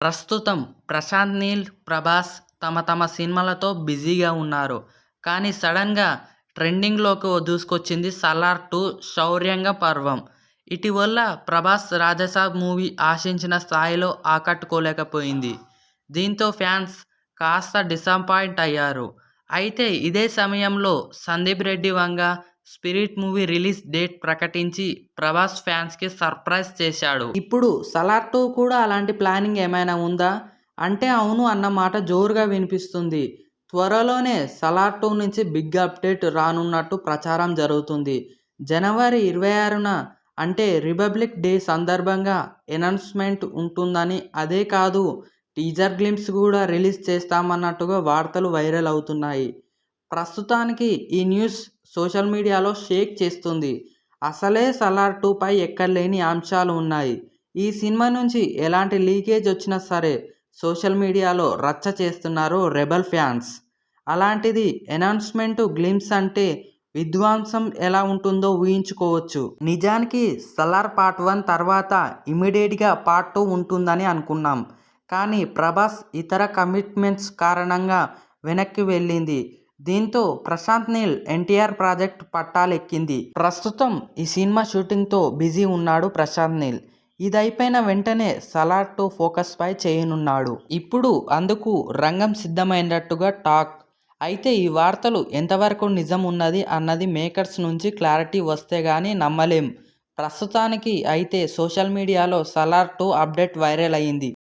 ప్రస్తుతం ప్రశాంత్ నీల్, ప్రభాస్ తమ సినిమాలతో బిజీగా ఉన్నారు. కానీ సడన్‌గా ట్రెండింగ్‌లోకి దూసుకొచ్చింది 'సలార్ 2 శౌర్యంగ పర్వం'. ఇటీవల ప్రభాస్ 'రాజాసాబ్' మూవీ ఆశించిన స్థాయిలో ఆకట్టుకోలేకపోయింది. దీంతో ఫ్యాన్స్ కాస్త డిసప్పాయింట్ అయ్యారు. అయితే ఇదే సమయంలో Sandeep Reddy Vanga 'spirit' movie release date ప్రకటించి ప్రభాస్ ఫ్యాన్స్‌కి సర్ప్రైజ్ చేశాడు. ఇప్పుడు 'సలార్ 2' కూడా అలాంటి ప్లానింగ్ ఏమైనా ఉందా? అంటే అవును అన్న మాట జోరుగా వినిపిస్తుంది. త్వరలోనే 'సలార్ 2' నుంచి బిగ్ అప్డేట్ రానున్నట్టు ప్రచారం జరుగుతుంది. జనవరి 26న అంటే రిపబ్లిక్ డే సందర్భంగా అనౌన్స్‌మెంట్ ఉంటుందని, అదే కాదు టీజర్ గ్లింప్స్ కూడా రిలీజ్ చేస్తామన్నట్టుగా వార్తలు వైరల్ అవుతున్నాయి. ప్రస్తుతానికి ఈ న్యూస్ సోషల్ మీడియాలో షేక్ చేస్తుంది. అసలే 'సలార్ 2'పై ఎక్కడలేని అంశాలు ఉన్నాయి. ఈ సినిమా నుంచి ఎలాంటి లీకేజ్ వచ్చినా సరే సోషల్ మీడియాలో రచ్చ చేస్తున్నారు రెబెల్ ఫ్యాన్స్. అలాంటిది అనౌన్స్‌మెంట్ గ్లింప్స్ అంటే విధ్వంసం ఎలా ఉంటుందో ఊహించుకోవచ్చు. నిజానికి 'సలార్ పార్ట్ 1' తర్వాత ఇమ్మీడియేట్‌గా పార్ట్ 2 ఉంటుందని అనుకున్నాం. కానీ ప్రభాస్ ఇతర కమిట్మెంట్స్ కారణంగా వెనక్కి వెళ్ళింది. దీంతో ప్రశాంత్ నీల్ ఎన్టీఆర్ ప్రాజెక్ట్ పట్టాలెక్కింది. ప్రస్తుతం ఈ సినిమా షూటింగ్‌తో బిజీ ఉన్నాడు ప్రశాంత్ నీల్. ఇదైపోయిన వెంటనే 'సలార్ 2' ఫోకస్‌పై చేయనున్నాడు. ఇప్పుడు అందుకు రంగం సిద్ధమైనట్టుగా టాక్. అయితే ఈ వార్తలు ఎంతవరకు నిజం ఉన్నది అన్నది మేకర్స్ నుంచి క్లారిటీ వస్తే గానీ నమ్మలేం. ప్రస్తుతానికి అయితే సోషల్ మీడియాలో 'సలార్ 2' అప్డేట్ వైరల్ అయింది.